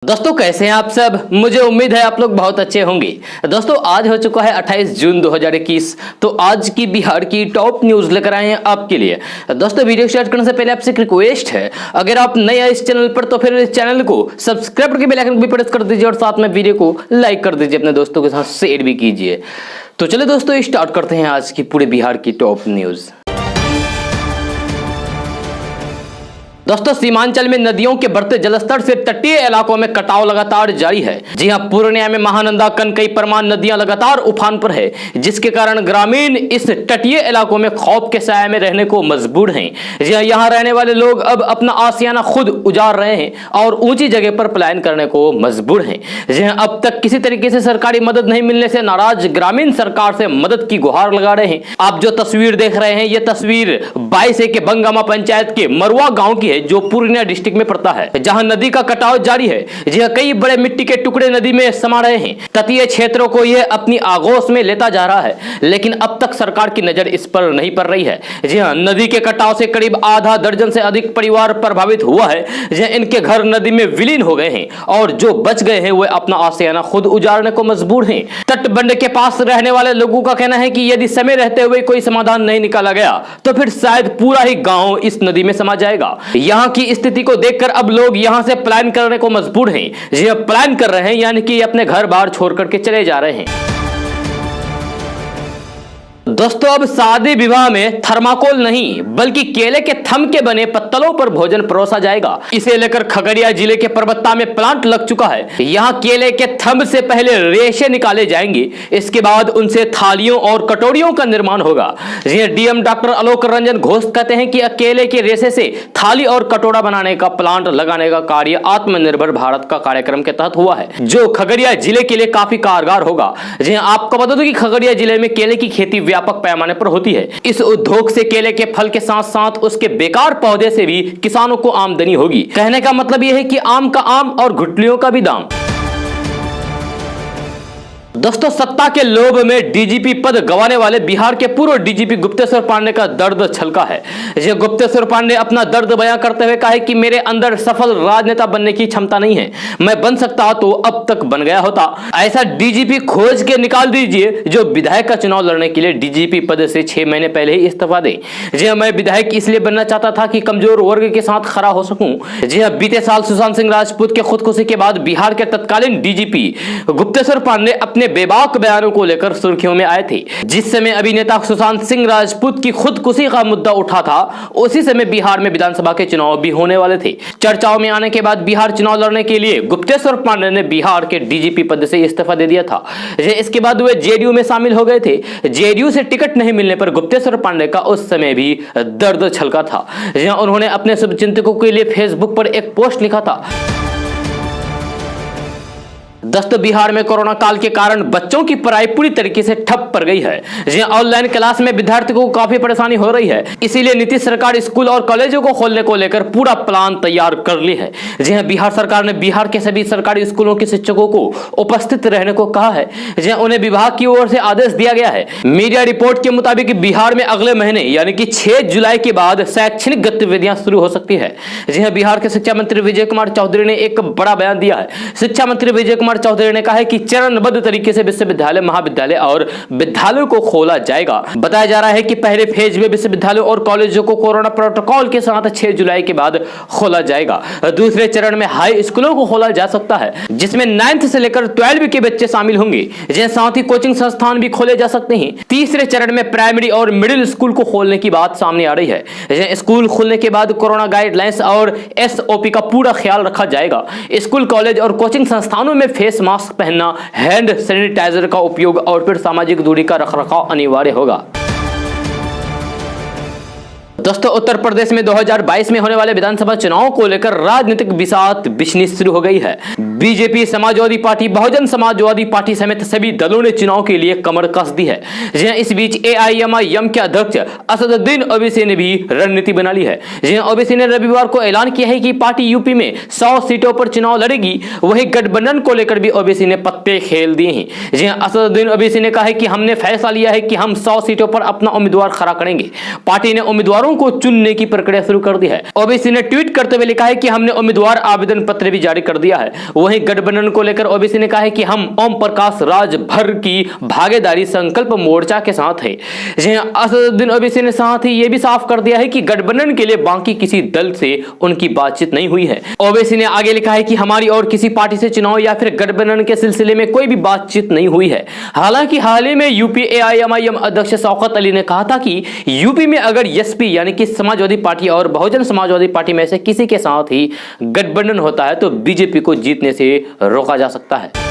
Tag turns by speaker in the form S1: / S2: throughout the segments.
S1: दोस्तों कैसे हैं आप सब। मुझे उम्मीद है आप लोग बहुत अच्छे होंगे। दोस्तों आज हो चुका है 28 जून 2021। तो आज की बिहार की टॉप न्यूज लेकर आए हैं आपके लिए। दोस्तों वीडियो स्टार्ट करने से पहले आपसे एक रिक्वेस्ट है, अगर आप नए आए इस चैनल पर तो फिर इस चैनल को सब्सक्राइब करके बेल आइकन को भी प्रेस कर दीजिए और साथ में वीडियो को लाइक कर दीजिए, अपने दोस्तों के साथ शेयर भी कीजिए। तो चलिए दोस्तों स्टार्ट करते हैं आज की पूरे बिहार की टॉप न्यूज। दोस्तों सीमांचल में नदियों के बढ़ते जलस्तर से तटीय इलाकों में कटाव लगातार जारी है। जी हां, पूर्णिया में महानंदा, कनकई, परमान नदियां लगातार उफान पर है, जिसके कारण ग्रामीण इस तटीय इलाकों में खौफ के साए में रहने को मजबूर हैं। जी हां, यहां रहने वाले लोग अब अपना आशियाना खुद उजाड़ रहे हैं और ऊंची जगह पर पलायन करने को मजबूर हैं। जी हां, अब तक किसी तरीके से सरकारी मदद नहीं मिलने से नाराज ग्रामीण सरकार से मदद की गुहार लगा रहे हैं। आप जो तस्वीर देख रहे हैं, यह तस्वीर 22 के बंगामा पंचायत के मरुआ गांव की है, जो पूर्णिया डिस्ट्रिक्ट में पड़ता है, जहां नदी का कटाव जारी है। जी हां, कई बड़े मिट्टी के टुकड़े नदी में समा रहे हैं। तटीय क्षेत्रों को यह अपनी आगोश में लेता जा रहा है, लेकिन अब तक सरकार की नजर इस पर नहीं पड़ रही है। जी हां, नदी के कटाव से करीब आधा दर्जन से अधिक परिवार प्रभावित हुआ है। जी हां, इनके घर नदी में विलीन हो गए हैं और जो बच गए हैं वे अपना आशियाना खुद उजाड़ने को मजबूर हैं। तटबंध के पास रहने वाले लोगों का कहना है कि यदि समय रहते हुए कोई समाधान नहीं निकाला गया तो फिर शायद पूरा ही गांव इस नदी में समा जाएगा। यहाँ की स्थिति को देखकर अब लोग यहां से पलायन करने को मजबूर हैं। जी अब पलायन कर रहे हैं, यानी कि अपने घर बाहर छोड़ करके चले जा रहे हैं। दोस्तों अब शादी विवाह में थर्माकोल नहीं बल्कि केले के थम के बने पत्तलों पर भोजन परोसा जाएगा। इसे लेकर खगड़िया जिले के परबत्ता में प्लांट लग चुका है। यहाँ केले के थम से पहले रेशे निकाले जाएंगे, इसके बाद उनसे थालियों और कटोरियों का निर्माण होगा। डीएम डॉक्टर आलोक रंजन घोष कहते हैं कि केले के रेशे से थाली और कटोरा बनाने का प्लांट लगाने का कार्य आत्मनिर्भर भारत का कार्यक्रम के तहत हुआ है, जो खगड़िया जिले के लिए काफी कारगर होगा। जी आपको बता दूं कि खगड़िया जिले में केले की खेती व्यापक पैमाने पर होती है। इस उद्योग से केले के फल के साथ साथ उसके बेकार पौधे से भी किसानों को आमदनी होगी। कहने का मतलब यह है कि आम का आम और गुठलियों का भी दाम। दोस्तों सत्ता के लोभ में डीजीपी पद गंवाने वाले बिहार के पूर्व डीजीपी गुप्तेश्वर पांडे का दर्द छलका है। ये गुप्तेश्वर पांडे अपना दर्द बयां करते हुए कहा कि मेरे अंदर सफल राजनेता बनने की क्षमता नहीं है, मैं बन सकता तो अब तक बन गया होता। ऐसा डीजीपी खोज के निकाल दीजिए जो विधायक का चुनाव लड़ने के लिए डीजीपी पद से 6 महीने पहले ही इस्तीफा दे। जी हाँ, मैं विधायक इसलिए बनना चाहता था कि कमजोर वर्ग के साथ खड़ा हो सकूं। जी हाँ, बीते साल सुशांत सिंह राजपूत के खुदकुशी के बाद बिहार के तत्कालीन डीजीपी गुप्तेश्वर पांडे अपने बेबाक बयानों को लेकर सुर्खियों में आए थे। जिस समय अभिनेता सुशांत सिंह राजपूत की खुदकुशी का मुद्दा उठा था, उसी समय बिहार में विधानसभा के चुनाव भी होने वाले थे। चर्चाओं में आने के बाद बिहार चुनाव लड़ने के लिए गुप्तेश्वर पांडे ने बिहार के डीजीपी पद से इस्तीफा दे दिया था। इसके बाद वे जेडीयू में शामिल हो गए थे। जेडीयू से टिकट नहीं मिलने पर गुप्तेश्वर पांडे का उस समय भी दर्द छलका था। उन्होंने अपने शुभचिंतकों के लिए फेसबुक पर एक पोस्ट लिखा था। दोस्तों बिहार में कोरोना काल के कारण बच्चों की पढ़ाई पूरी तरीके से ठप पड़ गई है। जी ऑनलाइन क्लास में विद्यार्थियों को काफी परेशानी हो रही है, इसीलिए नीतीश सरकार स्कूल और कॉलेजों को खोलने को लेकर पूरा प्लान तैयार कर ली है। जी हां, बिहार सरकार ने बिहार के सभी सरकारी स्कूलों के शिक्षकों को उपस्थित रहने को कहा है। जी उन्हें विभाग की ओर से आदेश दिया गया है। मीडिया रिपोर्ट के मुताबिक बिहार में अगले महीने यानी कि 6 जुलाई के बाद शैक्षणिक गतिविधियां शुरू हो सकती है। जी हां, बिहार के शिक्षा मंत्री विजय कुमार चौधरी ने एक बड़ा बयान दिया है। शिक्षा मंत्री विजय कुमार चौधरी ने कहा है कि चरणबद्ध तरीके से विश्वविद्यालय, महाविद्यालय और विद्यालयों को खोला जाएगा। बताया जा रहा है कि पहले फेज में विश्वविद्यालयों और कॉलेजों को कोरोना प्रोटोकॉल के साथ 6 जुलाई के बाद खोला जाएगा। दूसरे चरण में हाई स्कूलों को खोला जा सकता है, जिसमें 9th से लेकर 12वीं के बच्चे शामिल होंगे। साथ ही कोचिंग संस्थान भी खोले जा सकते हैं। तीसरे चरण में प्राइमरी और मिडिल स्कूल को खोलने की बात सामने आ रही है। स्कूल खुलने के बाद कोरोना गाइडलाइंस और SOP का पूरा ख्याल रखा जाएगा। स्कूल, कॉलेज और कोचिंग संस्थानों में फेस मास्क पहनना, हैंड सैनिटाइजर का उपयोग और फिर सामाजिक दूरी का रखरखाव अनिवार्य होगा। दोस्तों उत्तर प्रदेश में 2022 में होने वाले विधानसभा चुनाव को लेकर राजनीतिक बिसात बिछनी शुरू हो गई है। BJP, Samajwadi party, Bahujan Samajwadi party समेत सभी दलों ने चुनाव के लिए कमर कस दी है। इस बीच AIMIM के अध्यक्ष असदुद्दीन ओवैसी ने भी रणनीति बना ली है। ओवैसी ने रविवार को ऐलान किया है कि पार्टी यूपी में 100 सीटों पर चुनाव लड़ेगी। वहीं गठबंधन को लेकर भी ओवैसी ने पत्ते खेल दिए हैं। असदुद्दीन ओवैसी ने कहा है कि हमने फैसला लिया है कि हम 100 सीटों पर अपना उम्मीदवार खड़ा करेंगे। पार्टी ने उम्मीदवारों उम्मीदवारों को चुनने की प्रक्रिया शुरू कर दी है। ओबीसी ने ट्वीट करते हुए लिखा है कि हमने उम्मीदवार आवेदन पत्र भी जारी कर दिया है। वहीं गठबंधन को लेकर ओबीसी ने कहा है कि हम ओम प्रकाश राजभर की भागीदारी संकल्प मोर्चा के साथ है। असदुद्दीन ओवैसी ने साथ ही यह भी साफ कर दिया है कि गठबंधन के लिए बाकी किसी दल से उनकी बातचीत नहीं हुई है। ओवैसी ने आगे लिखा है कि हमारी और किसी पार्टी से चुनाव या फिर गठबंधन के सिलसिले में कोई भी बातचीत नहीं हुई है। हालांकि हाल ही में यूपी एआईएमआईएम अध्यक्ष शौकत अली ने कहा था कि यूपी में अगर एसपी यानी कि समाजवादी पार्टी और बहुजन समाजवादी पार्टी में से किसी के साथ ही गठबंधन होता है तो बीजेपी को जीतने से रोका जा सकता है।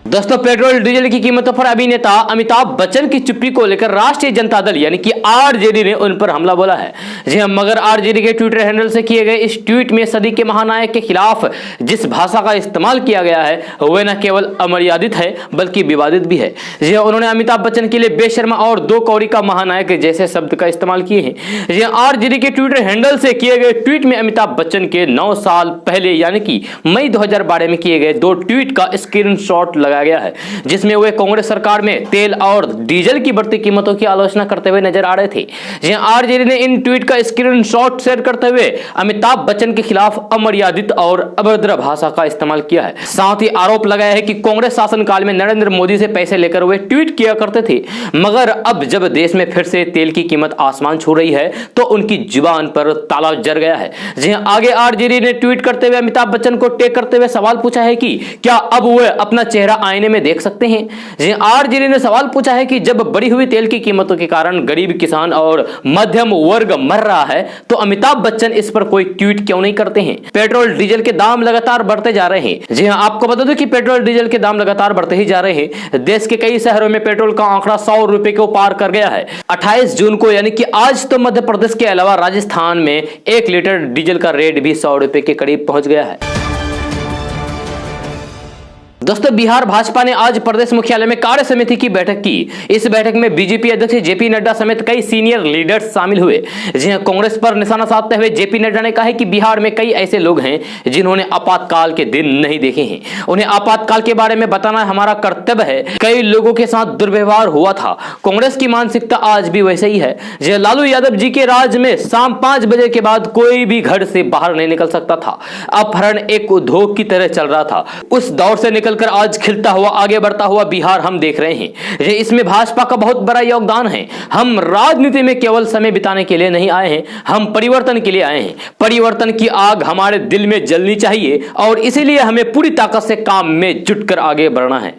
S1: दोस्तों, पेट्रोल डीजल की कीमतों पर अभिनेता अमिताभ बच्चन की चुप्पी को लेकर राष्ट्रीय जनता दल यानी कि आरजेडी ने उन पर हमला बोला है। जी हां, मगर आरजेडी के ट्विटर हैंडल से किए गए इस ट्वीट में सदी के महानायक के खिलाफ जिस भाषा का इस्तेमाल किया गया है वह न केवल अमर्यादित है बल्कि विवादित भी है। जी हां, उन्होंने अमिताभ बच्चन के लिए बेशर्मा और दो कौड़ी का महानायक जैसे शब्द का इस्तेमाल किए हैं। जी हां, आरजेडी के ट्विटर हैंडल से किए गए ट्वीट में अमिताभ बच्चन के 9 साल पहले यानी कि मई 2012 में किए गए 2 ट्वीट का स्क्रीनशॉट लगाया गया है, जिसमें वे कांग्रेस सरकार में तेल और डीजल की बढ़ती कीमतों की आलोचना करते हुए नजर आ रहे थे। जहां आरजेडी ने इन ट्वीट का स्क्रीनशॉट शेयर करते हुए अमिताभ बच्चन के खिलाफ अमर्यादित और अभद्र भाषा का इस्तेमाल किया है। साथ ही आरोप लगाया है कि कांग्रेस शासनकाल में नरेंद्र मोदी से पैसे लेकर वे ट्वीट किया करते थे, मगर अब जब देश में फिर से तेल की कीमत आसमान छू रही है तो उनकी जुबान पर ताला जड़ गया है। जहां आगे आरजेडी ने ट्वीट करते हुए अमिताभ बच्चन को टैग करते हुए सवाल पूछा है कि क्या अब वे अपना चेहरा आईने में देख सकते हैं। आरजेडी ने सवाल पूछा है कि जब बढ़ी हुई तेल की कीमतों के कारण गरीब किसान और मध्यम वर्ग मर रहा है तो अमिताभ बच्चन इस पर कोई ट्वीट क्यों नहीं करते हैं। पेट्रोल डीजल के दाम लगातार बढ़ते जा रहे हैं। जी हां, आपको बता दूं कि पेट्रोल डीजल के दाम लगातार बढ़ते ही जा रहे हैं। देश के कई शहरों में पेट्रोल का आंकड़ा 100 रुपए को पार कर गया है। 28 जून को यानी कि आज तो मध्य प्रदेश के अलावा राजस्थान में 1 लीटर डीजल का रेट भी 100 रुपए के करीब पहुंच गया है। दोस्तों, बिहार भाजपा ने आज प्रदेश मुख्यालय में कार्य समिति की बैठक की। इस बैठक में बीजेपी अध्यक्ष जेपी नड्डा समेत कई सीनियर लीडर्स शामिल हुए। जी हां, कांग्रेस पर निशाना साधते हुए जेपी नड्डा ने कहा कि बिहार में कई ऐसे लोग हैं जिन्होंने आपातकाल के दिन नहीं देखे हैं। उन्हें आपातकाल के बारे में बताना हमारा कर्तव्य है। कई लोगों के साथ दुर्व्यवहार हुआ था। कांग्रेस की मानसिकता आज भी वैसे ही है। जी, लालू यादव जी के राज में शाम 5 बजे के बाद कोई भी घर से बाहर नहीं निकल सकता था। अपहरण एक उद्योग की तरह चल रहा था। उस दौर से निकल कर आज खिलता हुआ आगे बढ़ता हुआ बिहार हम देख रहे हैं। इसमें भाजपा का बहुत बड़ा योगदान है। हम राजनीति में केवल समय बिताने के लिए नहीं आए हैं, हम परिवर्तन के लिए आए हैं। परिवर्तन की आग हमारे दिल में जलनी चाहिए और इसीलिए हमें पूरी ताकत से काम में जुटकर आगे बढ़ना है।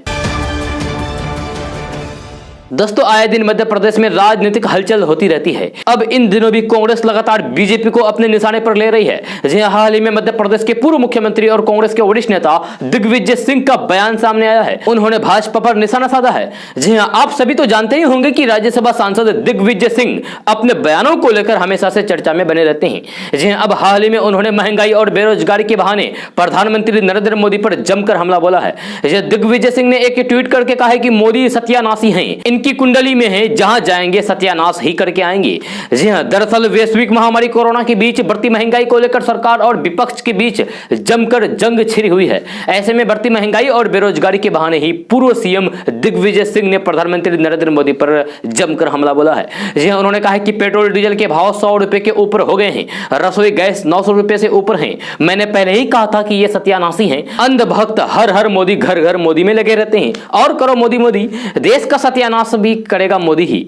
S1: दोस्तों, आए दिन मध्य प्रदेश में राजनीतिक हलचल होती रहती है। अब इन दिनों भी कांग्रेस लगातार बीजेपी को अपने निशाने पर ले रही है। जी हां, हाल ही में मध्य प्रदेश के पूर्व मुख्यमंत्री और कांग्रेस के वरिष्ठ नेता दिग्विजय सिंह का बयान सामने आया है। उन्होंने भाजपा पर निशाना साधा है। जी हां, आप सभी तो जानते ही होंगे कि राज्यसभा सांसद दिग्विजय सिंह अपने बयानों को लेकर हमेशा से चर्चा में बने रहते हैं। जी हां, अब हाल ही में उन्होंने महंगाई और बेरोजगारी के बहाने प्रधानमंत्री नरेंद्र मोदी पर जमकर हमला बोला है। दिग्विजय सिंह ने एक ट्वीट करके कहा है कि मोदी सत्यानाशी हैं, इनकी कुंडली में है, जहां जाएंगे सत्यानाश ही करके आएंगे। जी हां, दरअसल वैश्विक महामारी कोरोना के बीच बढ़ती महंगाई को लेकर सरकार और विपक्ष के बीच जमकर जंग छिड़ी हुई है। ऐसे में बढ़ती महंगाई और बेरोजगारी के बहाने ही पूर्व सीएम दिग्विजय सिंह ने प्रधानमंत्री नरेंद्र मोदी पर जमकर हमला बोला है। जी हां, उन्होंने कहा है कि पेट्रोल डीजल के भाव 100 रुपए के ऊपर हो गए हैं, रसोई गैस 900 रुपए से ऊपर है। मैंने पहले ही कहा था कि ये सत्यानाशी हैं। अंधभक्त हर हर मोदी घर घर मोदी में लगे रहते हैं और करो मोदी मोदी। देश का सत्यानाश भी करेगा मोदी ही।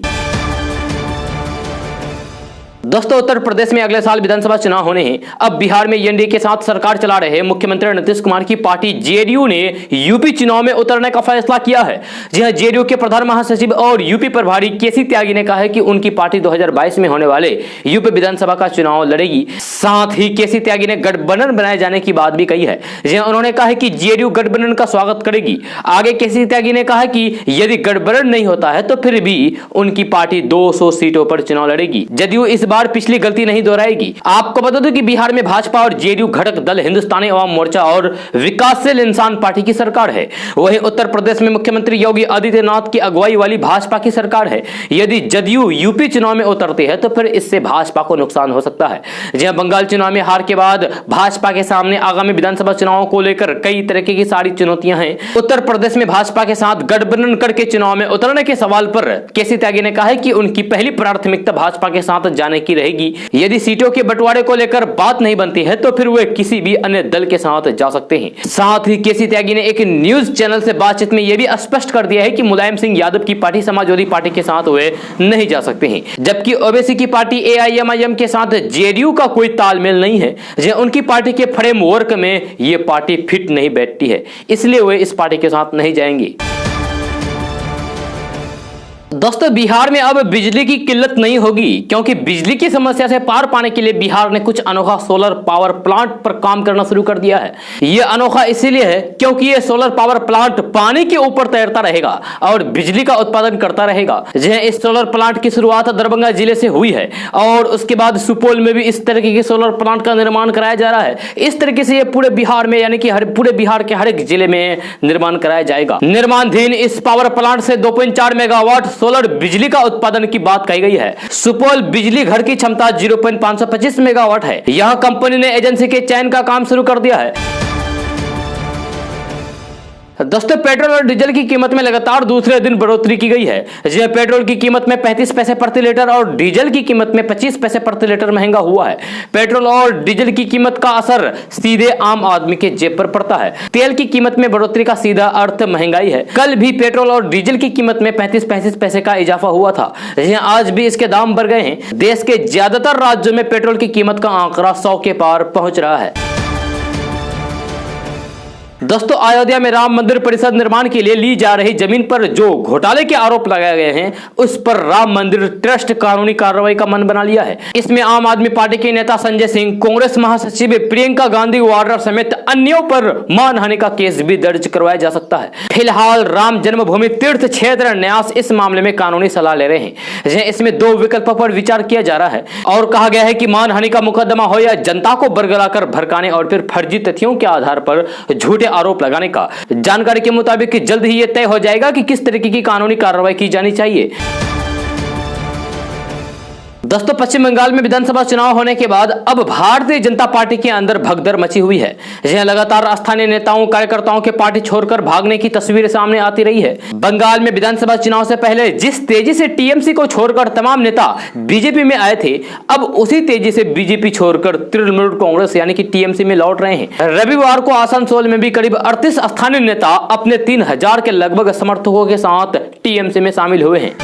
S1: दोस्तों, उत्तर प्रदेश में अगले साल विधानसभा चुनाव होने हैं। अब बिहार में एनडीए के साथ सरकार चला रहे मुख्यमंत्री नीतीश कुमार की पार्टी जेडीयू ने यूपी चुनाव में उतरने का फैसला किया है। जी हां, जेडीयू के प्रधान महासचिव और यूपी प्रभारी केसी त्यागी ने कहा है कि उनकी पार्टी 2022 में होने वाले यूपी विधानसभा का चुनाव लड़ेगी। साथ ही केसी त्यागी ने गठबंधन बनाए जाने की बात भी कही है। जी हां, उन्होंने कहा है कि जेडीयू गठबंधन का स्वागत करेगी। आगे केसी त्यागी ने कहा कि यदि गठबंधन नहीं होता है तो फिर भी उनकी पार्टी 200 सीटों पर चुनाव लड़ेगी। जदयू इस बार बार पिछली गलती नहीं दोहराएगी। आपको बता दूं कि बिहार में भाजपा और जेडीयू घटक दल हिंदुस्तानी अवाम मोर्चा और विकासशील इंसान पार्टी की सरकार है। वहीं उत्तर प्रदेश में मुख्यमंत्री योगी आदित्यनाथ की अगुवाई वाली भाजपा की सरकार है। यदि जदयू यूपी चुनाव में उतरती है तो फिर इससे भाजपा को नुकसान हो सकता है। जहां बंगाल चुनाव में हार के बाद भाजपा के सामने आगामी विधानसभा चुनावों को लेकर कई तरह की सारी चुनौतियां हैं। उत्तर प्रदेश में भाजपा के साथ गठबंधन करके चुनाव में उतरने के सवाल पर केसी त्यागी ने कहा है कि उनकी पहली प्राथमिकता भाजपा के साथ जाने की रहेगी। यदि सीटों के बंटवारे को लेकर बात नहीं बनती है तो फिर वे किसी भी अन्य दल के साथ जा सकते हैं। साथ ही केसी त्यागी ने एक न्यूज चैनल से बातचीत में यह भी स्पष्ट कर दिया है कि मुलायम सिंह यादव की पार्टी समाजवादी पार्टी के साथ वे नहीं जा सकते हैं, जबकि ओवैसी की पार्टी एआईएमआईएम के साथ जेडीयू का कोई तालमेल नहीं है। उनकी पार्टी के फ्रेमवर्क में यह पार्टी फिट नहीं बैठती है, इसलिए वे इस पार्टी के साथ नहीं जाएंगे। दोस्तों, बिहार में अब बिजली की किल्लत नहीं होगी, क्योंकि बिजली की समस्या से पार पाने के लिए बिहार ने कुछ अनोखा सोलर पावर प्लांट पर काम करना शुरू कर दिया है। यह अनोखा इसीलिए है क्योंकि यह सोलर पावर प्लांट पानी के ऊपर तैरता रहेगा और बिजली का उत्पादन करता रहेगा। इस सोलर प्लांट की शुरुआत दरभंगा जिले से हुई है और उसके बाद सुपौल में भी इस तरीके के सोलर प्लांट का निर्माण कराया जा रहा है। इस तरीके से यह पूरे बिहार में, यानी कि पूरे बिहार के हर एक जिले में निर्माण कराया जाएगा। निर्माणाधीन इस पावर प्लांट से 2.4 मेगावाट सोलर बिजली का उत्पादन की बात कही गई है। सुपौल बिजली घर की क्षमता 0.525 मेगावाट है। यहां कंपनी ने एजेंसी के चयन का काम शुरू कर दिया है। दोस्तों, पेट्रोल और डीजल की कीमत में लगातार दूसरे दिन बढ़ोतरी की गई है। पेट्रोल की कीमत में 35 पैसे प्रति लीटर और डीजल की कीमत में 25 पैसे प्रति लीटर महंगा हुआ है। पेट्रोल और डीजल की कीमत का असर सीधे आम आदमी के जेब पर पड़ता है। तेल की कीमत में बढ़ोतरी का सीधा अर्थ महंगाई है। कल भी पेट्रोल और डीजल की कीमत में 35-35 पैसे का इजाफा हुआ था। आज भी इसके दाम बढ़ गए हैं। देश के ज्यादातर राज्यों में पेट्रोल की कीमत का आंकड़ा 100 के पार पहुंच रहा है। दोस्तों, अयोध्या में राम मंदिर परिसर निर्माण के लिए ली जा रही जमीन पर जो घोटाले के आरोप लगाए गए हैं, उस पर राम मंदिर ट्रस्ट कानूनी कार्रवाई का मन बना लिया है। इसमें आम आदमी पार्टी के नेता संजय सिंह, कांग्रेस महासचिव प्रियंका गांधी वाड्रा समेत अन्यों पर मानहानि का केस भी दर्ज करवाया जा सकता है। फिलहाल राम जन्मभूमि तीर्थ क्षेत्र न्यास इस मामले में कानूनी सलाह ले रहे हैं। इसमें 2 विकल्पों पर विचार किया जा रहा है और कहा गया है कि मानहानि का मुकदमा हो या जनता को बरगलाकर भड़काने और फिर फर्जी तथ्यों के आधार पर झूठे आरोप लगाने का। जानकारी के मुताबिक जल्द ही यह तय हो जाएगा कि किस तरीके की कानूनी कार्रवाई की जानी चाहिए। दोस्तों, पश्चिम बंगाल में विधानसभा चुनाव होने के बाद अब भारतीय जनता पार्टी के अंदर भगदड़ मची हुई है। लगातार स्थानीय नेताओं कार्यकर्ताओं के पार्टी छोड़कर भागने की तस्वीर सामने आती रही है। बंगाल में विधानसभा चुनाव से पहले जिस तेजी से टीएमसी को छोड़कर तमाम नेता बीजेपी में आए थे, अब उसी तेजी से बीजेपी छोड़कर तृणमूल कांग्रेस यानी कि टीएमसी में लौट रहे हैं। रविवार को आसनसोल में भी करीब 38 स्थानीय नेता अपने 3000 के लगभग समर्थकों के साथ टीएमसी में शामिल हुए हैं।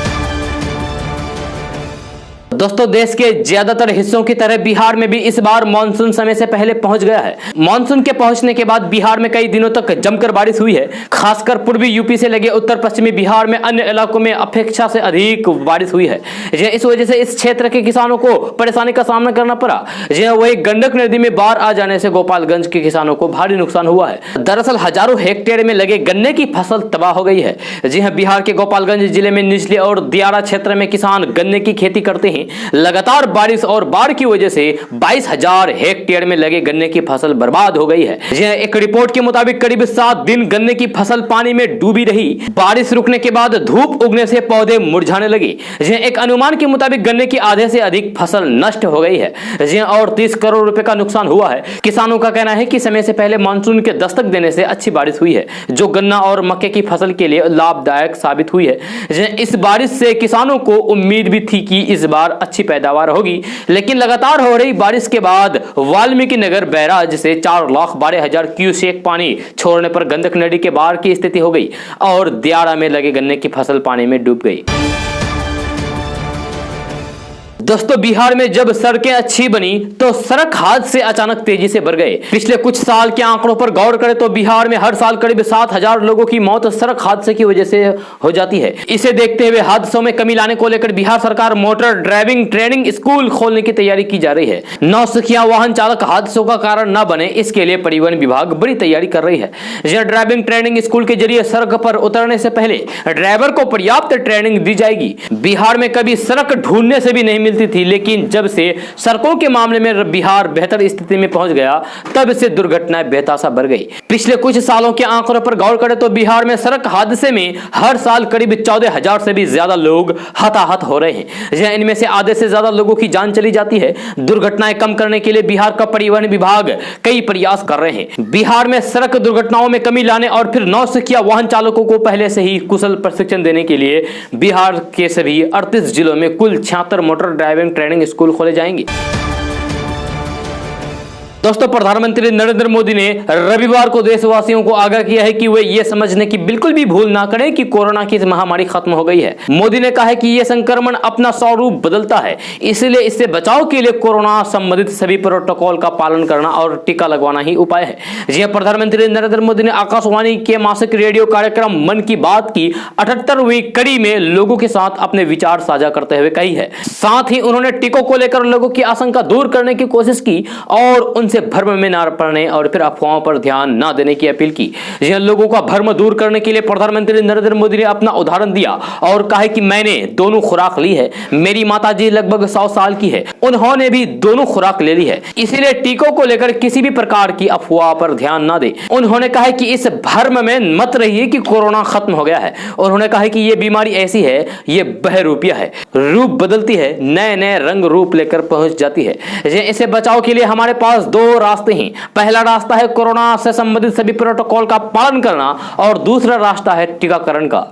S1: दोस्तों, देश के ज्यादातर हिस्सों की तरह बिहार में भी इस बार मानसून समय से पहले पहुंच गया है। मानसून के पहुंचने के बाद बिहार में कई दिनों तक जमकर बारिश हुई है। खासकर पूर्वी यूपी से लगे उत्तर पश्चिमी बिहार में अन्य इलाकों में अपेक्षा से अधिक बारिश हुई है। इस वजह से इस क्षेत्र के किसानों को परेशानी का सामना करना पड़ा। वही गंडक नदी में बाढ़ आ जाने से गोपालगंज के किसानों को भारी नुकसान हुआ है। दरअसल हजारों हेक्टेयर में लगे गन्ने की फसल तबाह हो गई है। बिहार के गोपालगंज जिले में निचले और दियारा क्षेत्र में किसान गन्ने की खेती करते हैं। लगातार बारिश और बाढ़ की वजह से 22,000 हेक्टेयर में लगे गन्ने की फसल बर्बाद हो गई है। एक रिपोर्ट के मुताबिक करीब 7 दिन गन्ने की फसल पानी में डूबी रही। बारिश रुकने के बाद धूप उगने से पौधे मुरझाने लगे। एक अनुमान के मुताबिक गन्ने की आधे से अधिक फसल नष्ट हो गई है और 30 करोड़ रुपए का नुकसान हुआ है। किसानों का कहना है कि समय से पहले मानसून के दस्तक देने से अच्छी बारिश हुई है, जो गन्ना और मक्के की फसल के लिए लाभदायक साबित हुई है। इस बारिश से किसानों को उम्मीद भी थी कि इस बार अच्छी पैदावार होगी, लेकिन लगातार हो रही बारिश के बाद वाल्मीकि नगर बैराज से 4,12,000 क्यूसेक पानी छोड़ने पर गंडक नदी के बाढ़ की स्थिति हो गई और दियारा में लगे गन्ने की फसल पानी में डूब गई। दोस्तों, बिहार में जब सड़कें अच्छी बनी तो सड़क हादसे अचानक तेजी से बढ़ गए। पिछले कुछ साल के आंकड़ों पर गौर करें तो बिहार में हर साल करीब 7,000 लोगों की मौत सड़क हादसे की वजह से हो जाती है। इसे देखते हुए हादसों में कमी लाने को लेकर बिहार सरकार मोटर ड्राइविंग ट्रेनिंग स्कूल खोलने की तैयारी की जा रही है। नौसिखिया वाहन चालक हादसों का कारण न बने, इसके लिए परिवहन विभाग बड़ी तैयारी कर रही है। यह ड्राइविंग ट्रेनिंग स्कूल के जरिए सड़क पर उतरने से पहले ड्राइवर को पर्याप्त ट्रेनिंग दी जाएगी। बिहार में कभी सड़क ढूंढने से भी नहीं मिलती मिलती थी, लेकिन जब से सड़कों के मामले में बिहार बेहतर स्थिति में पहुंच गया तब से दुर्घटनाएं बेतहाशा बढ़ गई। पिछले कुछ सालों के आंकड़ों पर गौर करें तो बिहार में सड़क हादसे में हर साल करीब 14,000 से भी ज्यादा लोग हताहत हो रहे हैं। इनमें से आधे से ज्यादा लोगों की जान चली जाती है। दुर्घटनाएं कम करने के लिए बिहार का परिवहन विभाग कई प्रयास कर रहे हैं। बिहार में सड़क दुर्घटनाओं में कमी लाने और फिर नौसिखिया वाहन चालकों को पहले से ही कुशल प्रशिक्षण देने के लिए बिहार के सभी 38 जिलों में कुल 76 मोटर ड्राइविंग ट्रेनिंग स्कूल खोले जाएंगे। दोस्तों, प्रधानमंत्री नरेंद्र मोदी ने रविवार को देशवासियों को आगाह किया है कि वे ये समझने की बिल्कुल भी भूल ना करें कि कोरोना की महामारी खत्म हो गई है। मोदी ने कहा है कि यह संक्रमण अपना स्वरूप बदलता है, इसलिए इससे बचाव के लिए कोरोना संबंधित सभी प्रोटोकॉल का पालन करना और टीका लगवाना ही उपाय है। जी, प्रधानमंत्री नरेंद्र मोदी ने आकाशवाणी के मासिक रेडियो कार्यक्रम मन की बात की 78वीं कड़ी में लोगों के साथ अपने विचार साझा करते हुए कही है। साथ ही उन्होंने टीकों को लेकर लोगों की आशंका दूर करने की कोशिश की और उनसे भ्रम में न पड़ने और फिर अफवाहों पर ध्यान न देने की अपील की। लोगों का भ्रम दूर करने के लिए प्रधानमंत्री नरेंद्र मोदी ने अपना उदाहरण दिया और कहा कि मैंने दोनों खुराक ली है। मेरी माताजी लगभग 100 साल की है, उन्होंने भी दोनों खुराक ले ली है, इसीलिए टीकों को लेकर किसी भी प्रकार की अफवाह पर ध्यान न दे। उन्होंने कहा कि इस भ्रम में मत रहिए कि कोरोना खत्म हो गया है। उन्होंने कहा कि यह बीमारी ऐसी है, यह बहरूपिया है, रूप बदलती है, नए नए रंग रूप लेकर पहुंच जाती है। इसे बचाव के लिए हमारे पास दो रास्ते हैं। पहला रास्ता है कोरोना से संबंधित सभी प्रोटोकॉल का पालन करना और दूसरा रास्ता है टीकाकरण का।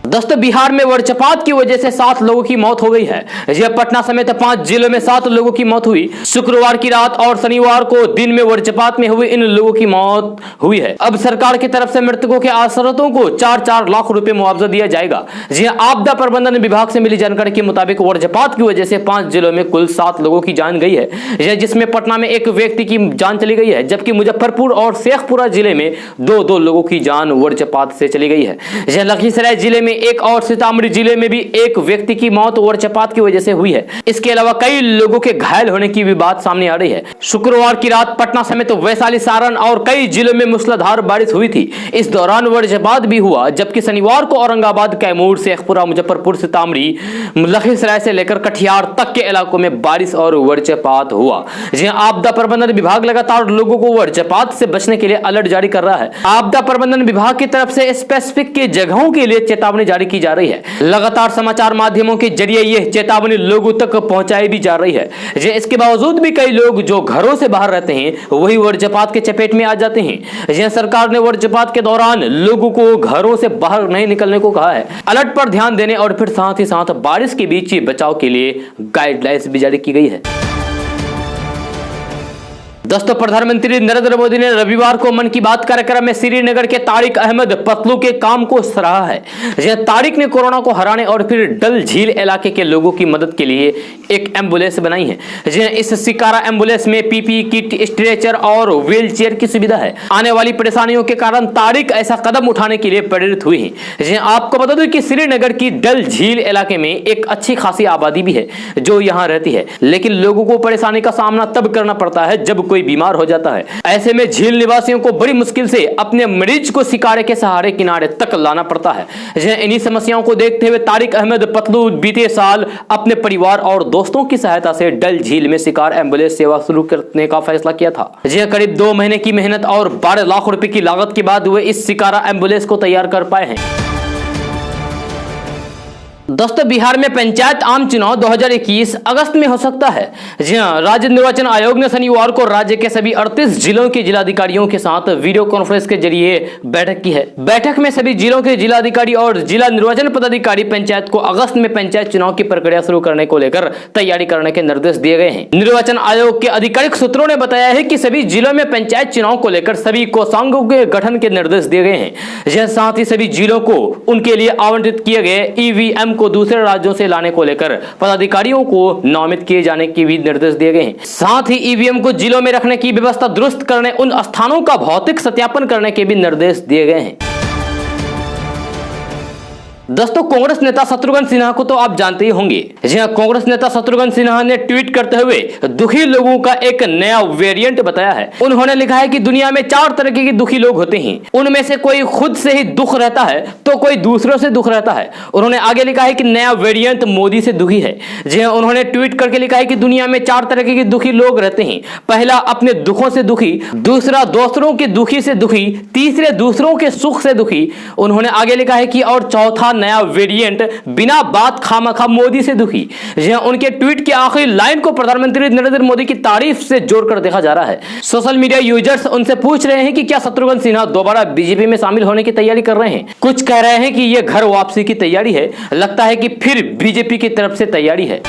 S1: दोस्तों, बिहार में वज्रपात की वजह से 7 लोगों की मौत हो गई है। यह पटना समेत 5 जिलों में 7 लोगों की मौत हुई। शुक्रवार की रात और शनिवार को दिन में वज्रपात में हुई इन लोगों की मौत हुई है। अब सरकार की तरफ से मृतकों के आश्रितों को 4-4 लाख रुपए मुआवजा दिया जाएगा। जी, आपदा प्रबंधन विभाग से मिली जानकारी के मुताबिक वज्रपात की वजह से 5 जिलों में कुल 7 लोगों की जान गई है, जिसमें पटना में 1 व्यक्ति की जान चली गई है, जबकि मुजफ्फरपुर और शेखपुरा जिले में 2-2 लोगों की जान वज्रपात से चली गई है। लखीसराय जिले में एक और सीतामढ़ी जिले में भी 1 व्यक्ति की मौत वज्रपात की वजह से हुई है। इसके अलावा कई लोगों के घायल होने की भी बात सामने आ रही है। शुक्रवार की रात पटना समेत वैशाली, सारण और कई जिलों में मूसलाधार बारिश हुई थी। इस दौरान वज्रपात भी हुआ, जबकि शनिवार को औरंगाबाद, कैमूर, शेखपुरा, मुजफ्फरपुर, सीतामढ़ी, लखीसराय से लेकर कटिहार तक के इलाकों में बारिश और वज्रपात हुआ। आपदा प्रबंधन विभाग लगातार लोगों को वज्रपात से बचने के लिए अलर्ट जारी कर रहा है। आपदा प्रबंधन विभाग की तरफ से स्पेसिफिक के जगहों के लिए चेतावनी जारी की जा रही है। लगातार समाचार माध्यमों के जरिए यह चेतावनी लोगों तक पहुंचाई भी जा रही है। इसके बावजूद भी कई लोग जो घरों से बाहर रहते हैं वही वज्रपात के चपेट में आ जाते हैं। सरकार ने वज्रपात के दौरान लोगों को घरों से बाहर नहीं निकलने को कहा है। अलर्ट पर ध्यान देने और फिर साथ ही साथ बारिश के बीच बचाव के लिए गाइडलाइंस भी जारी की गई है। दोस्तों, प्रधानमंत्री नरेंद्र मोदी ने रविवार को मन की बात कार्यक्रम में श्रीनगर के तारिक अहमद पतलू के काम को सराहा है। तारिक ने कोरोना को हराने और फिर डल झील इलाके के लोगों की मदद के लिए एक एम्बुलेंस बनाई है। इस शिकारा एम्बुलेंस में पीपीई किट, स्ट्रेचर और व्हील चेयर की सुविधा है। आने वाली परेशानियों के कारण तारिक ऐसा कदम उठाने के लिए प्रेरित हुई है। आपको बता दूं कि श्रीनगर की डल झील इलाके में एक अच्छी खासी आबादी भी है जो यहाँ रहती है, लेकिन लोगों को परेशानी का सामना तब करना पड़ता है जब कोई बीमार हो जाता है। ऐसे में झील निवासियों को बड़ी मुश्किल से अपने मरीज को शिकारे के सहारे किनारे तक लाना पड़ता है। इन्हीं समस्याओं को देखते हुए तारिक अहमद पतलू बीते साल अपने परिवार और दोस्तों की सहायता से डल झील में शिकार एम्बुलेंस सेवा शुरू करने का फैसला किया था। करीब 2 महीने की मेहनत और 12 लाख रुपए की लागत के बाद वे इस शिकारा एम्बुलेंस को तैयार कर पाए हैं। दोस्तों, बिहार में पंचायत आम चुनाव 2021 अगस्त में हो सकता है। जी हां, राज्य निर्वाचन आयोग ने शनिवार को राज्य के सभी 38 जिलों के जिलाधिकारियों के साथ वीडियो कॉन्फ्रेंस के जरिए बैठक की है। बैठक में सभी जिलों के जिलाधिकारी और जिला निर्वाचन पदाधिकारी पंचायत को अगस्त में पंचायत चुनाव की प्रक्रिया शुरू करने को लेकर तैयारी करने के निर्देश दिए गए हैं। निर्वाचन आयोग के आधिकारिक सूत्रों ने बताया है कि सभी जिलों में पंचायत चुनाव को लेकर सभी कोषांगों के गठन के निर्देश दिए गए हैं। साथ ही सभी जिलों को उनके लिए आवंटित किए गए ईवीएम को दूसरे राज्यों से लाने को लेकर पदाधिकारियों को नामित किए जाने के भी निर्देश दिए गए हैं। साथ ही ईवीएम को जिलों में रखने की व्यवस्था दुरुस्त करने, उन स्थानों का भौतिक सत्यापन करने के भी निर्देश दिए गए हैं। दोस्तों कांग्रेस नेता शत्रुघ्न सिन्हा को तो आप जानते ही होंगे। जी हाँ, कांग्रेस नेता शत्रुघ्न सिन्हा ने ट्वीट करते हुए दुखी लोगों का एक नया वेरिएंट बताया है। उन्होंने लिखा है कि दुनिया में 4 तरह के दुखी लोग होते हैं, उनमें से कोई खुद से ही दुख रहता है तो कोई दूसरों से दुख रहता है। उन्होंने आगे लिखा है कि नया वेरिएंट मोदी से दुखी है। जी हाँ, उन्होंने ट्वीट करके लिखा है कि दुनिया में 4 तरह के दुखी लोग रहते हैं। पहला अपने दुखों से दुखी, दूसरा दूसरों के दुखी से दुखी, तीसरे दूसरों के सुख से दुखी। उन्होंने आगे लिखा है कि और चौथा नया वेरिएंट बिना बात खामखा मोदी से दुखी। उनके ट्वीट की आखिरी लाइन को प्रधानमंत्री नरेंद्र मोदी की तारीफ से जोड़कर देखा जा रहा है। सोशल मीडिया यूजर्स उनसे पूछ रहे हैं कि क्या शत्रुघ्न सिन्हा दोबारा बीजेपी में शामिल होने की तैयारी कर रहे हैं। कुछ कह रहे हैं कि यह घर वापसी की तैयारी है, लगता है कि फिर बीजेपी की तरफ से तैयारी है।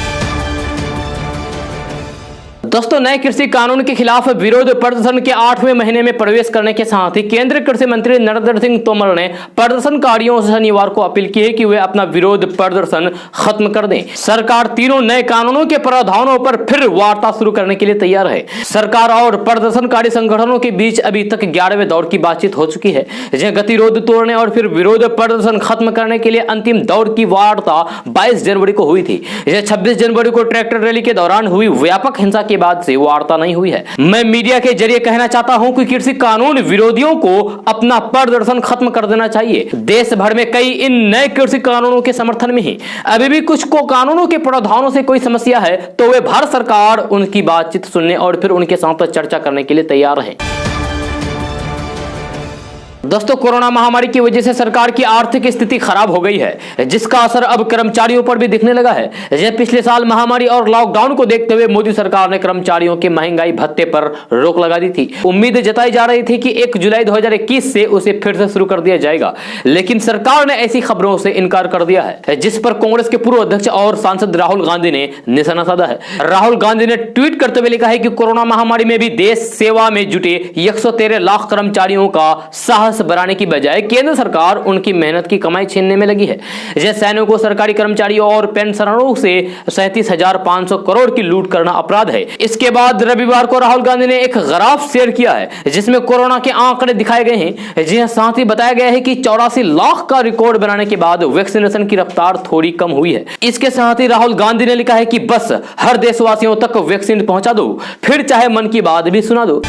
S1: दोस्तों, नए कृषि कानून के खिलाफ विरोध प्रदर्शन के 8वें महीने में प्रवेश करने के साथ ही केंद्रीय कृषि मंत्री नरेंद्र सिंह तोमर ने प्रदर्शनकारियों से शनिवार को अपील की है कि वे अपना विरोध प्रदर्शन खत्म कर दें। सरकार तीनों नए कानूनों के प्रावधानों पर फिर वार्ता शुरू करने के लिए तैयार है। सरकार और प्रदर्शनकारी संगठनों के बीच अभी तक 11वें दौर की बातचीत हो चुकी है। गतिरोध तोड़ने और फिर विरोध प्रदर्शन खत्म करने के लिए अंतिम दौर की वार्ता 22 जनवरी को हुई थी। 26 जनवरी को ट्रैक्टर रैली के दौरान हुई व्यापक हिंसा के बाद से वार्ता नहीं हुई है। मैं मीडिया के जरिए कहना चाहता हूं कि कृषि कानून विरोधियों को अपना प्रदर्शन खत्म कर देना चाहिए। देश भर में कई इन नए कृषि कानूनों के समर्थन में हैं। अभी भी कुछ को कानूनों के प्रावधानों से कोई समस्या है तो वे भारत सरकार उनकी बातचीत सुनने और फिर उनके साथ चर्चा करने के लिए तैयार है। दोस्तों, कोरोना महामारी की वजह से सरकार की आर्थिक स्थिति खराब हो गई है, जिसका असर अब कर्मचारियों पर भी दिखने लगा है। पिछले साल महामारी और लॉकडाउन को देखते हुए मोदी सरकार ने कर्मचारियों के महंगाई भत्ते पर रोक लगा दी थी। उम्मीद जताई जा रही थी कि 1 जुलाई 2021 से उसे फिर से शुरू कर दिया जाएगा, लेकिन सरकार ने ऐसी खबरों से इनकार कर दिया है, जिस पर कांग्रेस के पूर्व अध्यक्ष और सांसद राहुल गांधी ने निशाना साधा है। राहुल गांधी ने ट्वीट करते हुए लिखा है कि कोरोना महामारी में भी देश सेवा में जुटे 113 लाख कर्मचारियों का साहस बढ़ाने की बजाय केंद्र सरकार उनकी मेहनत की कमाई छीनने में लगी है। जैसे सैनिकों, सरकारी कर्मचारियों और पेंशनरों से 37,500 करोड़ की लूट करना अपराध है। इसके बाद रविवार को राहुल गांधी ने एक ग्राफ शेयर किया है, जिसमें कोरोना के आंकड़े दिखाए गए हैं। जी हां, साथ ही बताया गया है कि 84 लाख का रिकॉर्ड बनाने के बाद वैक्सीनेशन की रफ्तार थोड़ी कम हुई है। इसके साथ ही राहुल गांधी ने लिखा है कि बस हर देशवासियों तक वैक्सीन पहुंचा दो, फिर चाहे मन की बात भी सुना दो।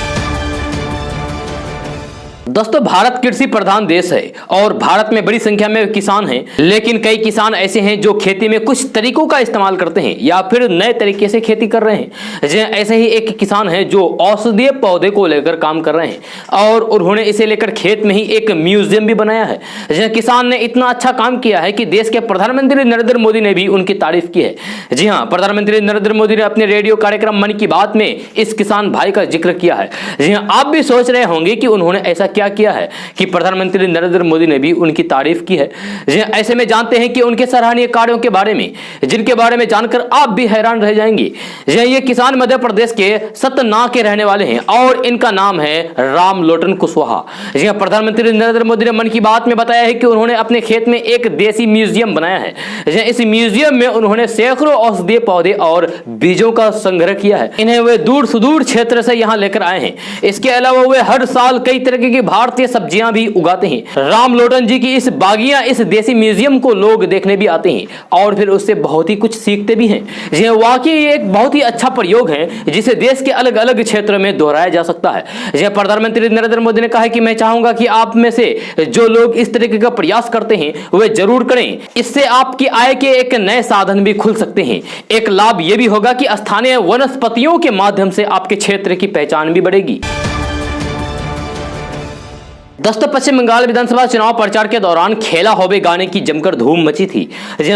S1: दोस्तों, भारत कृषि प्रधान देश है और भारत में बड़ी संख्या में किसान हैं, लेकिन कई किसान ऐसे हैं जो खेती में कुछ तरीकों का इस्तेमाल करते हैं या फिर नए तरीके से खेती कर रहे हैं। ऐसे ही एक किसान है जो औषधीय पौधे को लेकर काम कर रहे हैं और उन्होंने इसे लेकर खेत में ही एक म्यूजियम भी बनाया है। किसान ने इतना अच्छा काम किया है कि देश के प्रधानमंत्री नरेंद्र मोदी ने भी उनकी तारीफ की है। जी हाँ, प्रधानमंत्री नरेंद्र मोदी ने अपने रेडियो कार्यक्रम मन की बात में इस किसान भाई का जिक्र किया है। जी हाँ, आप भी सोच रहे होंगे कि उन्होंने ऐसा क्या किया है कि प्रधानमंत्री नरेंद्र मोदी ने भी उनकी तारीफ की है। ऐसे में जानते हैं कि उनके सराहनीय कार्यों के बारे में, जिनके बारे में जानकर आप भी हैरान रह जाएंगे। ये किसान मध्य प्रदेश के सतना के रहने वाले हैं और इनका नाम है रामलोटन कुशवाहा। प्रधानमंत्री नरेंद्र मोदी ने मन की बात में बताया है कि उन्होंने अपने खेत में एक देसी म्यूजियम बनाया है। इस म्यूजियम में उन्होंने सैकड़ों औषधीय पौधे और बीजों का संग्रह किया है। इन्हें वे दूर सुदूर क्षेत्र से यहाँ लेकर आए हैं। इसके अलावा वे हर साल कई तरह की भारतीय सब्जियां भी उगाते हैं। रामलोटन जी की इस बागियां, इस देसी म्यूजियम को लोग देखने भी आते हैं और फिर उससे बहुत ही कुछ सीखते भी हैं। यह वाकई एक बहुत ही अच्छा प्रयोग है जिसे देश के अलग अलग क्षेत्रों में दोहराया जा सकता है। यह प्रधानमंत्री नरेंद्र मोदी ने कहा है कि मैं चाहूंगा कि आप में से जो लोग इस तरीके का प्रयास करते हैं वे जरूर करें। इससे आपकी आय के एक नए साधन भी खुल सकते हैं। एक लाभ यह भी होगा कि स्थानीय वनस्पतियों के माध्यम से आपके क्षेत्र की पहचान भी बढ़ेगी। दोस्तों, पश्चिम बंगाल विधानसभा चुनाव प्रचार के दौरान खेला होबे गाने की जमकर धूम मची थी।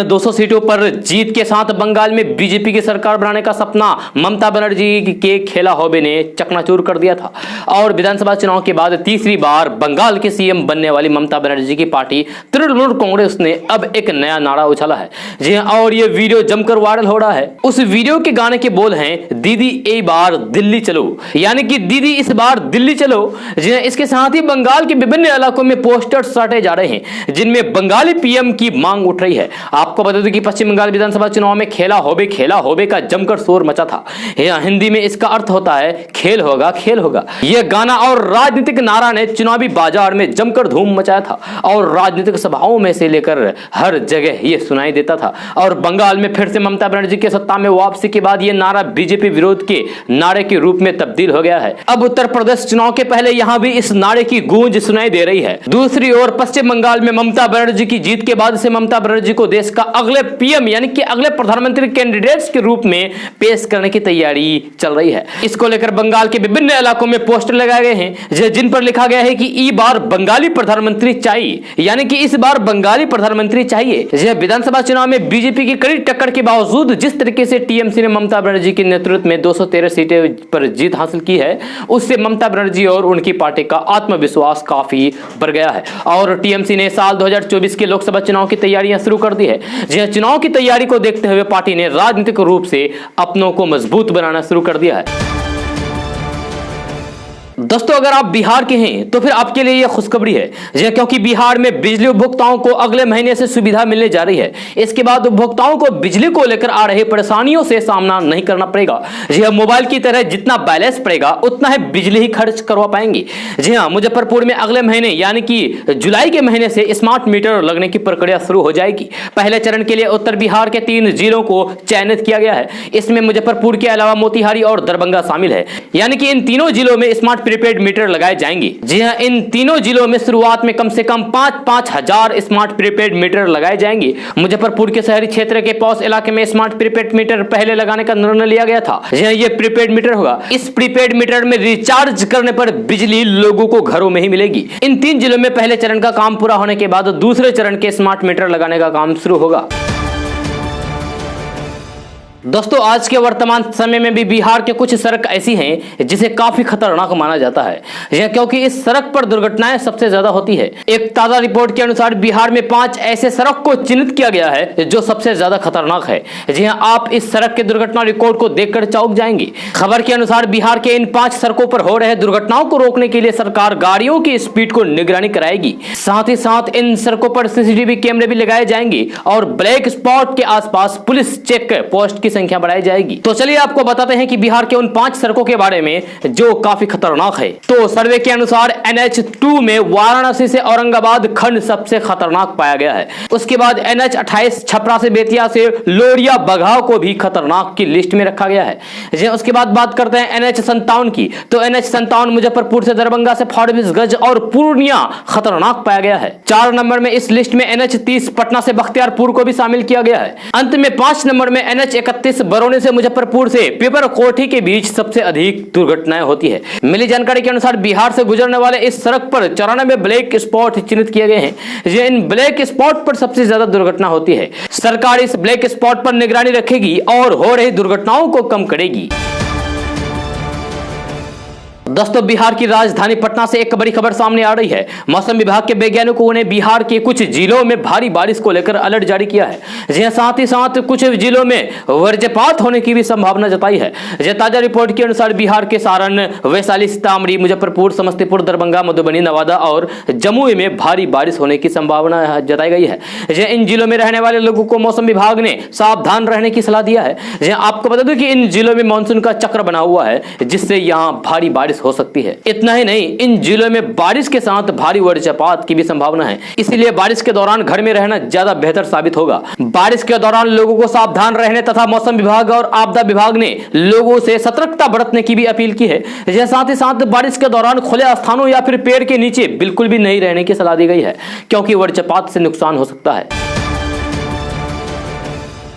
S1: 200 सीटों पर जीत के साथ बंगाल में बीजेपी की सरकार बनाने का सपना ममता बनर्जी के खेला होबे ने चकनाचूर कर दिया था और विधानसभा चुनाव के बाद तीसरी बार बंगाल के सीएम बनने वाली ममता बनर्जी की पार्टी तृणमूल कांग्रेस ने अब एक नया नारा उछाला है। जी हां, और ये वीडियो जमकर वायरल हो रहा है। उस वीडियो के गाने के बोल हैं, दीदी ए बार दिल्ली चलो, यानी कि दीदी इस बार दिल्ली चलो। जी हां, इसके साथ ही बंगाल के विभिन्न इलाकों में पोस्टर साटे जा रहे हैं जिनमें बंगाली पीएम की मांग उठ रही है। आपको बता दें कि पश्चिम बंगाल विधानसभा चुनाव में खेला होबे का जमकर शोर मचा था। हिंदी में इसका अर्थ होता है खेल होगा खेल होगा। यह गाना और राजनीतिक नारा ने चुनावी बाजार में जमकर धूम मचाया था और राजनीतिक सभाओं में से लेकर हर जगह यह सुनाई देता था। और बंगाल में फिर से ममता बनर्जी के सत्ता में वापसी के बाद यह नारा बीजेपी विरोध के नारे के रूप में तब्दील हो गया है। अब उत्तर प्रदेश चुनाव के पहले यहां भी इस नारे की गूंज सुनाई दे रही है। दूसरी ओर पश्चिम बंगाल में ममता बनर्जी की जीत के बाद से ममता बनर्जी को देश का अगले पीएम यानी कि अगले प्रधानमंत्री कैंडिडेट्स के रूप में पेश करने की तैयारी चल रही है। इसको लेकर बंगाल के विभिन्न इलाकों में पोस्टर लगाए गए हैं जिन पर लिखा गया है कि इस बार बंगाली प्रधानमंत्री चाहिए, यानी कि इस बार बंगाली प्रधानमंत्री चाहिए। विधानसभा चुनाव में बीजेपी की कड़ी टक्कर के बावजूद जिस तरीके से टीएमसी ने ममता बनर्जी के नेतृत्व में 213 सीटें पर जीत हासिल की है, उससे ममता बनर्जी और उनकी पार्टी का आत्मविश्वास काफी बढ़ गया है। और टीएमसी ने साल 2024 के लोकसभा चुनाव की तैयारियां शुरू कर दी है। चुनाव की तैयारी को देखते हुए पार्टी ने राजनीतिक रूप से अपनों को मजबूत बनाना शुरू कर दिया है। दोस्तों, अगर आप बिहार के हैं तो फिर आपके लिए यह खुशखबरी है क्योंकि बिहार में बिजली उपभोक्ताओं को अगले महीने से सुविधा मिलने जा रही है। इसके बाद उपभोक्ताओं को बिजली को लेकर आ रहे परेशानियों से सामना नहीं करना पड़ेगा। मोबाइल की तरह जितना बैलेंस पड़ेगा उतना ही बिजली ही खर्च करवा पाएंगे। मुजफ्फरपुर में अगले महीने यानी कि जुलाई के महीने से स्मार्ट मीटर लगने की प्रक्रिया शुरू हो जाएगी। पहले चरण के लिए उत्तर बिहार के 3 जिलों को चयनित किया गया है। इसमें मुजफ्फरपुर के अलावा मोतिहारी और दरभंगा शामिल है, यानी कि इन तीनों जिलों में स्मार्ट प्रीपेड मीटर लगाए जाएंगे। जी हां, इन तीनों जिलों में शुरुआत में कम से कम 5-5 हजार स्मार्ट प्रीपेड मीटर लगाए जाएंगे। मुजफ्फरपुर के शहरी क्षेत्र के पॉश इलाके में स्मार्ट प्रीपेड मीटर पहले लगाने का निर्णय लिया गया था। जी हां, ये प्रीपेड मीटर होगा। इस प्रीपेड मीटर में रिचार्ज करने पर बिजली लोगों को घरों में ही मिलेगी। इन 3 जिलों में पहले चरण का काम पूरा होने के बाद दूसरे चरण के स्मार्ट मीटर लगाने का काम शुरू होगा। दोस्तों, आज के वर्तमान समय में भी बिहार के कुछ सड़क ऐसी हैं जिसे काफी खतरनाक माना जाता है क्योंकि इस सड़क पर दुर्घटनाएं सबसे ज्यादा होती है। एक ताजा रिपोर्ट के अनुसार बिहार में 5 ऐसे सड़क को चिन्हित किया गया है जो सबसे ज्यादा खतरनाक है। जी हां, आप इस सड़क के दुर्घटना रिकॉर्ड को देखकर चौंक जाएंगे। खबर के अनुसार बिहार के इन 5 सड़कों पर हो रहे दुर्घटनाओं को रोकने के लिए सरकार गाड़ियों की स्पीड को निगरानी कराएगी। साथ ही साथ इन सड़कों पर सीसीटीवी कैमरे भी लगाए जाएंगे और ब्लैक स्पॉट के आसपास पुलिस चेक पोस्ट की संख्या बढ़ाई जाएगी। तो चलिए आपको बताते हैं कि बिहार के उन 5 सड़कों के बारे में जो काफी खतरनाक है। तो सर्वे के अनुसार NH2 में वाराणसी से औरंगाबाद खंड सबसे खतरनाक पाया गया है। उसके बाद NH28 छपरा से बेतिया से लोरिया बघाव को भी खतरनाक की लिस्ट में रखा गया है। उसके बाद बात करते हैं NH57 की। तो NH57 मुजफ्फरपुर से दरभंगा से फारबिसगंज और पूर्णिया खतरनाक पाया गया है। 4 नंबर में इस लिस्ट में NH30 पटना से बख्तियारपुर को भी शामिल किया गया है। अंत में 5 नंबर में NH31 बरौनी से मुजफ्फरपुर से पीपरकोठी के बीच सबसे अधिक दुर्घटनाएं होती है। मिली जानकारी के अनुसार बिहार से गुजरने वाले इस सड़क पर 94 ब्लैक स्पॉट चिन्हित किए गए हैं। इन ब्लैक स्पॉट पर सबसे ज्यादा दुर्घटना होती है। सरकार इस ब्लैक स्पॉट पर निगरानी रखेगी और हो रही दुर्घटनाओं को कम करेगी। दोस्तों, बिहार की राजधानी पटना से एक बड़ी खबर सामने आ रही है। मौसम विभाग के वैज्ञानिकों ने बिहार के कुछ जिलों में भारी बारिश को लेकर अलर्ट जारी किया है। जी साथ ही साथ कुछ जिलों में वज्रपात होने की भी संभावना जताई है। ताजा रिपोर्ट के अनुसार बिहार के सारण, वैशाली, सीतामढ़ी, मुजफ्फरपुर, समस्तीपुर, दरभंगा, मधुबनी, नवादा और जमुई में भारी बारिश होने की संभावना जताई गई है। इन जिलों में रहने वाले लोगों को मौसम विभाग ने सावधान रहने की सलाह दिया है। आपको बता दूं कि इन जिलों में मानसून का चक्र बना हुआ है जिससे यहाँ भारी बारिश हो सकती है। इतना ही नहीं, इन जिलों में बारिश के साथ भारी वज्रपात की भी संभावना है। इसलिए बारिश के दौरान घर में रहना ज्यादा बेहतर साबित होगा। बारिश के दौरान लोगों को सावधान रहने तथा मौसम विभाग और आपदा विभाग ने लोगों से सतर्कता बरतने की भी अपील की है। साथ ही साथ बारिश के दौरान खुले स्थानों या फिर पेड़ के नीचे बिल्कुल भी नहीं रहने की सलाह दी गई है क्योंकि वज्रपात से नुकसान हो सकता है।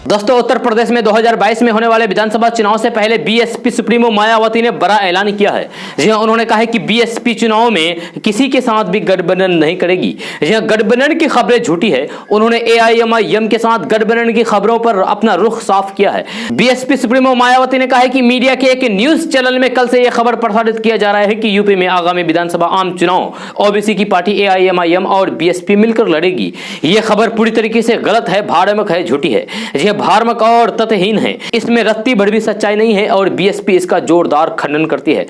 S1: दोस्तों, उत्तर प्रदेश में 2022 में होने वाले विधानसभा चुनाव से पहले बीएसपी सुप्रीमो मायावती ने बड़ा ऐलान किया है। जी हां, उन्होंने कहा है कि बीएसपी चुनाव में किसी के साथ भी गठबंधन नहीं करेगी। जी हां, गठबंधन की खबरें झूठी है। उन्होंने AIMIM के साथ गठबंधन की खबरों पर अपना रुख साफ किया है। बीएसपी सुप्रीमो मायावती ने कहा है कि मीडिया के एक न्यूज चैनल में कल से यह खबर प्रसारित किया जा रहा है कि यूपी में आगामी विधानसभा आम चुनाव ओबीसी की पार्टी AIMIM और बीएसपी मिलकर लड़ेगी। यह खबर पूरी तरीके से गलत है, भ्रामक है, झूठी है। भ्रामक और तथ्यहीन है। इसमें रत्ती भर भी सच्चाई नहीं है और बीएसपी इसका जोरदार खंडन करती है।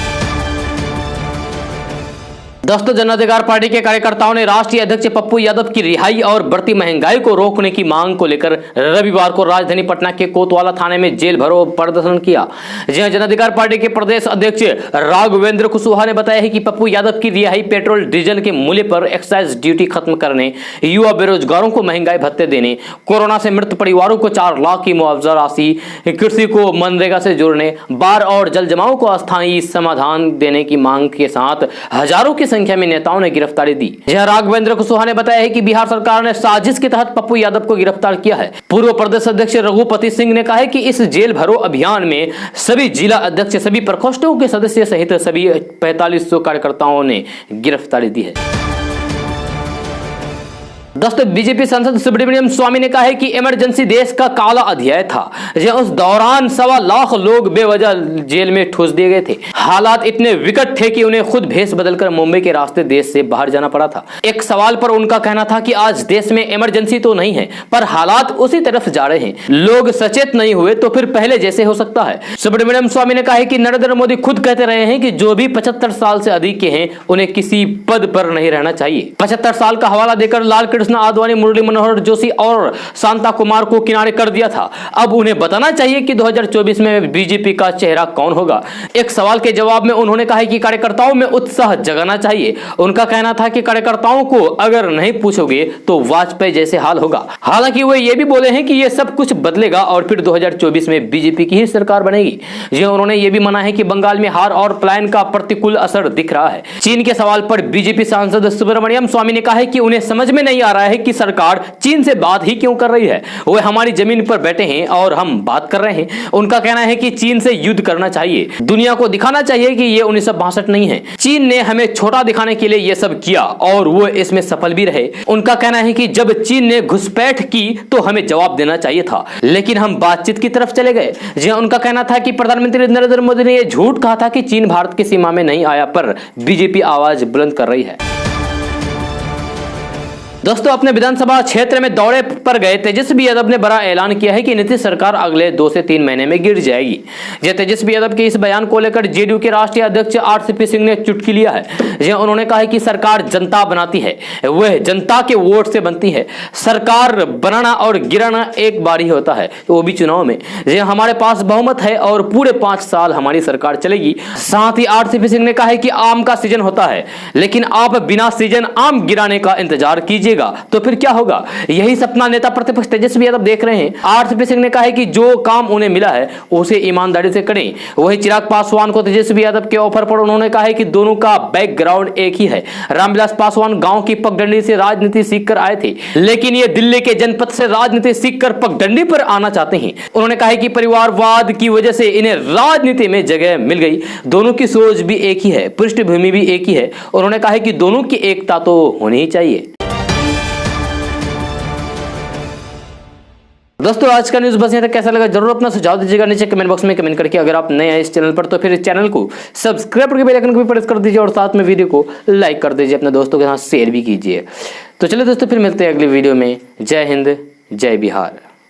S1: दोस्तों, जन अधिकार पार्टी के कार्यकर्ताओं ने राष्ट्रीय अध्यक्ष पप्पू यादव की रिहाई और बढ़ती महंगाई को रोकने की मांग को लेकर रविवार को राजधानी पटना के कोतवाली थाने में जेल भरो प्रदर्शन किया। जहां जन अधिकार पार्टी के प्रदेश अध्यक्ष राघवेंद्र कुशवाहा ने बताया है कि पप्पू यादव की रिहाई, पेट्रोल डीजल के मूल्य पर एक्साइज ड्यूटी खत्म करने, युवा बेरोजगारों को महंगाई भत्ते देने, कोरोना से मृत परिवारों को 4 लाख की मुआवजा राशि, कृषि को मनरेगा से जोड़ने, बाढ़ और जल जमाव को अस्थायी समाधान देने की मांग के साथ हजारों की संख्या में नेताओं ने गिरफ्तारी दी। जहां राघवेंद्र कुशवाहा ने बताया है कि बिहार सरकार ने साजिश के तहत पप्पू यादव को गिरफ्तार किया है। पूर्व प्रदेश अध्यक्ष रघुपति सिंह ने कहा है कि इस जेल भरो अभियान में सभी जिला अध्यक्ष, सभी प्रकोष्ठों के सदस्य सहित सभी 4500 कार्यकर्ताओं ने गिरफ्तारी दी है। दोस्तों, बीजेपी सांसद सुब्रमण्यम स्वामी ने कहा है कि इमरजेंसी देश का काला अध्याय था। उस दौरान 1.25 लाख लोग बेवजह जेल में ठूस दिए गए थे। हालात इतने विकट थे कि उन्हें खुद भेष बदलकर मुंबई के रास्ते देश से बाहर जाना पड़ा था। एक सवाल पर उनका कहना था कि आज देश में इमरजेंसी तो नहीं है, पर हालात उसी तरफ जा रहे हैं। लोग सचेत नहीं हुए तो फिर पहले जैसे हो सकता है। सुब्रमण्यम स्वामी ने कहा है कि नरेंद्र मोदी खुद कहते रहे हैं कि जो भी 75 साल से अधिक के हैं उन्हें किसी पद पर नहीं रहना चाहिए। 75 साल का हवाला देकर लाल कृष्ण आडवाणी, मुरली मनोहर जोशी और शांता कुमार को किनारे कर दिया था। अब उन्हें बताना चाहिए कि 2024 में बीजेपी का चेहरा कौन होगा। एक सवाल के जवाब में उन्होंने कहा कि कार्यकर्ताओं में उत्साह जगाना चाहिए। उनका कहना था कि कार्यकर्ताओं को अगर नहीं पूछोगे तो वाजपेयी जैसे हाल होगा। हालांकि वे ये भी बोले हैं कि ये सब कुछ बदलेगा और फिर 2024 में बीजेपी की ही सरकार बनेगी। जी, उन्होंने ये भी माना है कि बंगाल में हार और पलायन का प्रतिकूल असर दिख रहा है। चीन के सवाल पर बीजेपी सांसद सुब्रमण्यम स्वामी ने कहा है कि उन्हें समझ में नहीं आ रहा है कि सरकार चीन से बात ही क्यों कर रही है। वे हमारी जमीन पर बैठे हैं और हम बात कर रहे हैं। उनका कहना है कि चीन से युद्ध करना चाहिए, दुनिया को दिखाना चाहिए कि ये 1962 नहीं है। चीन ने हमें छोटा दिखाने के लिए ये सब किया और वो इसमें सफल भी रहे। उनका कहना है कि जब चीन ने घुसपैठ की तो हमें जवाब देना चाहिए था, लेकिन हम बातचीत की तरफ चले गए। जी, उनका कहना था कि प्रधानमंत्री नरेंद्र मोदी ने यह झूठ कहा था कि चीन भारत की सीमा में नहीं आया, पर बीजेपी आवाज बुलंद कर रही है। दोस्तों, अपने विधानसभा क्षेत्र में दौरे पर गए तेजस्वी यादव ने बड़ा ऐलान किया है कि नीतीश सरकार अगले 2 से 3 महीने में गिर जाएगी। तेजस्वी यादव के इस बयान को लेकर जेडीयू के राष्ट्रीय अध्यक्ष आरसीपी सिंह ने चुटकी लिया है। उन्होंने कहा है कि सरकार जनता बनाती है, वह जनता के वोट से बनती है। सरकार बनाना और गिराना एक बार ही होता है, वो भी चुनाव में। हमारे पास बहुमत है और पूरे 5 साल हमारी सरकार चलेगी। साथ ही आरसीपी सिंह ने कहा है कि आम का सीजन होता है, लेकिन आप बिना सीजन आम गिराने का इंतजार कीजिए तो फिर क्या होगा। यही सपना नेता प्रतिपक्ष तेजस्वी यादव देख रहे हैं। आरसीपी सिंह ने कहा है कि जो काम उन्हें मिला है उसे ईमानदारी से करें। वही चिराग पासवान को तेजस्वी यादव के ऑफर पर उन्होंने कहा है कि दोनों का बैकग्राउंड एक ही है। रामविलास पासवान गांव की पगडंडी से राजनीति सीखकर आए थे, लेकिन ये दिल्ली के जनपद से राजनीति सीखकर पगडंडी पर आना चाहते हैं। उन्होंने कहा है कि परिवारवाद की वजह से इन्हें राजनीति में जगह मिल गई। दोनों की सोच भी एक ही है, पृष्ठभूमि भी एक ही है। उन्होंने कहा है कि दोनों की एकता तो होनी ही चाहिए। दोस्तों, आज का न्यूज़ बस यहाँ तक। कैसा लगा जरूर अपना सुझाव दीजिएगा नीचे कमेंट बॉक्स में कमेंट करके। अगर आप नए हैं इस चैनल पर तो फिर इस चैनल को सब्सक्राइब करके बेल आइकन को भी प्रेस कर दीजिए और साथ में वीडियो को लाइक कर दीजिए, अपने दोस्तों के साथ शेयर भी कीजिए। तो चलिए दोस्तों, फिर मिलते हैं अगली वीडियो में। जय हिंद, जय बिहार।